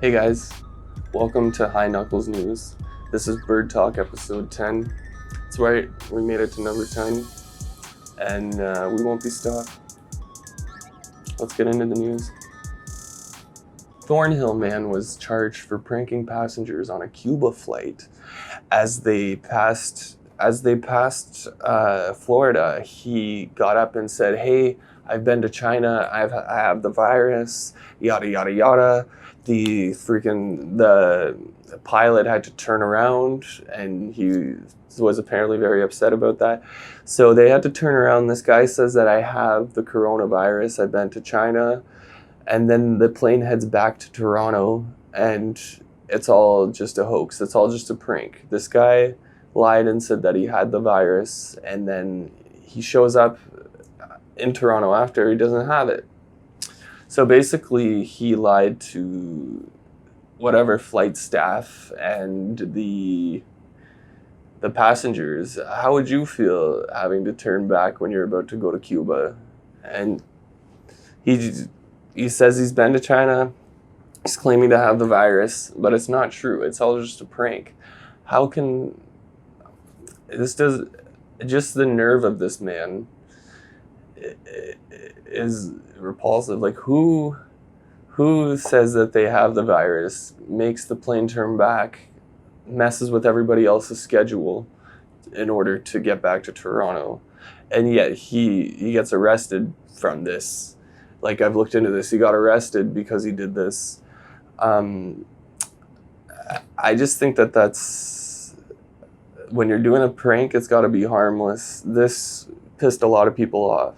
Hey guys, welcome to High Knuckles News. This is Birdtalk episode 10. That's right, we made it to number 10, and we won't be stopped. Let's get into the news. Thornhill man was charged for pranking passengers on a Cuba flight as they passed Florida. He got up and said, "Hey, I've been to China. I have the virus. Yada yada yada." The pilot had to turn around, and he was apparently very upset about that. So they had to turn around. This guy says that I have the coronavirus. I've been to China, and then the plane heads back to Toronto, and it's all just a hoax. It's all just a prank. This guy lied and said that he had the virus, and then he shows up in Toronto after he doesn't have it. So basically, he lied to whatever flight staff and the passengers. How would you feel having to turn back when you're about to go to Cuba? And he says he's been to China. He's claiming to have the virus, but it's not true. It's all just a prank. How can this does just the nerve of this man is repulsive. Like who says that they have the virus, makes the plane turn back, messes with everybody else's schedule in order to get back to Toronto, and yet he gets arrested from this. Like, I've looked into this. He got arrested because he did this. I just think that's when you're doing a prank, it's got to be harmless. This pissed a lot of people off.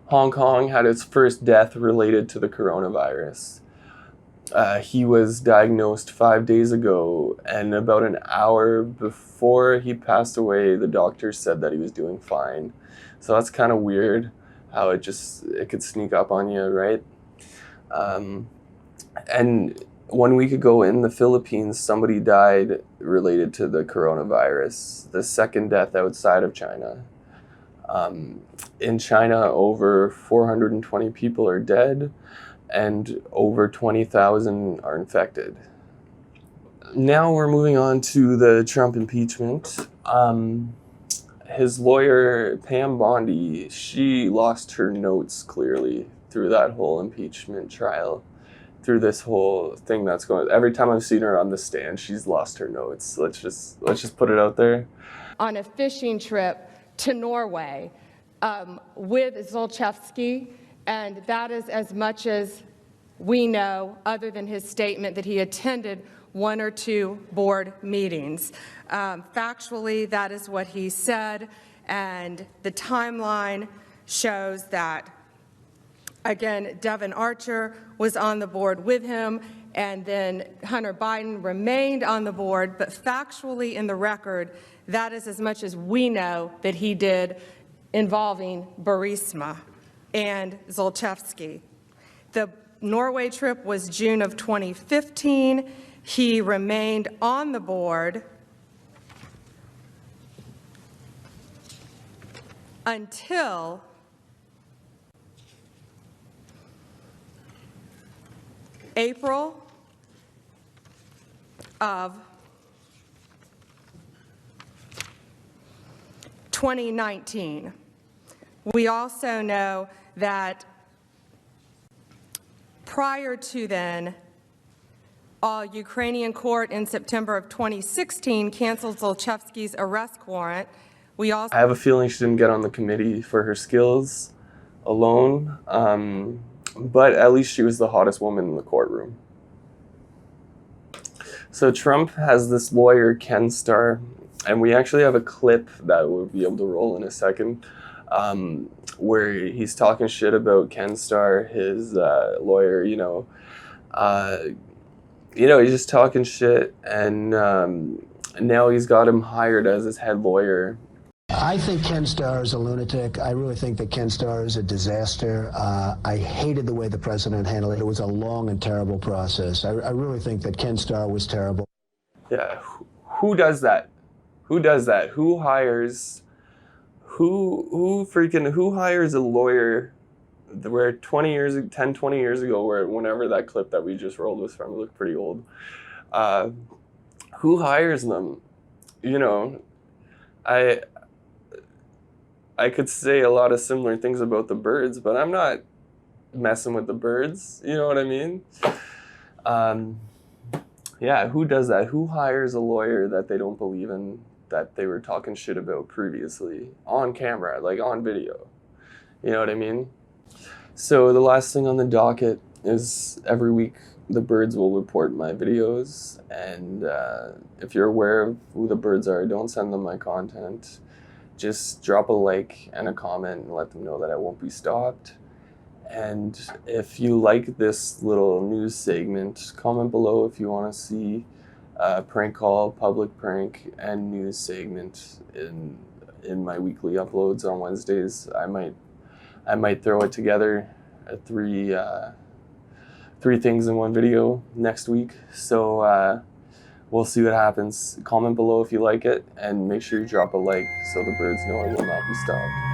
Hong Kong had its first death related to the coronavirus. He was diagnosed 5 days ago, and about an hour before he passed away, the doctor said that he was doing fine. So that's kind of weird how it could sneak up on you, right? And 1 week ago in the Philippines, somebody died related to the coronavirus, the second death outside of China. In China, over 420 people are dead and over 20,000 are infected. Now we're moving on to the Trump impeachment. His lawyer, Pam Bondi, she lost her notes clearly through that whole impeachment trial, through this whole thing that's going on. Every time I've seen her on the stand, she's lost her notes. Let's just put it out there. On a fishing trip to Norway with Zlochevsky, and that is as much as we know, other than his statement that he attended 1 or 2 board meetings. Factually, that is what he said, and the timeline shows that, again, Devin Archer was on the board with him, and then Hunter Biden remained on the board, but factually in the record, that is as much as we know that he did involving Burisma and Zlochevsky. The Norway trip was June of 2015. He remained on the board until April of 2019. We also know that prior to then, a Ukrainian court in September of 2016 canceled Zlochevsky's arrest warrant. I have a feeling she didn't get on the committee for her skills alone, but at least she was the hottest woman in the courtroom. So Trump has this lawyer, Ken Starr, and we actually have a clip that we'll be able to roll in a second, where he's talking shit about Ken Starr, his lawyer. He's just talking shit, and now he's got him hired as his head lawyer. I think Ken Starr is a lunatic. I really think that Ken Starr is a disaster. I hated the way the president handled it. It was a long and terrible process. I really think that Ken Starr was terrible. Yeah, who does that? Who does that? Who hires a lawyer where 20 years ago, where whenever that clip that we just rolled was from, it looked pretty old. Who hires them? You know, I could say a lot of similar things about the birds, but I'm not messing with the birds. You know what I mean? Yeah, who does that? Who hires a lawyer that they don't believe in, that they were talking shit about previously on camera, like on video? You know what I mean? So the last thing on the docket is every week the birds will report my videos, and if you're aware of who the birds are, don't send them my content. Just drop a like and a comment and let them know that I won't be stopped. And if you like this little news segment, comment below if you want to see a prank call, public prank, and news segment in my weekly uploads on Wednesdays. I might throw it together at three things in one video next week. So we'll see what happens. Comment below if you like it, and make sure you drop a like so the birds know I will not be stopped.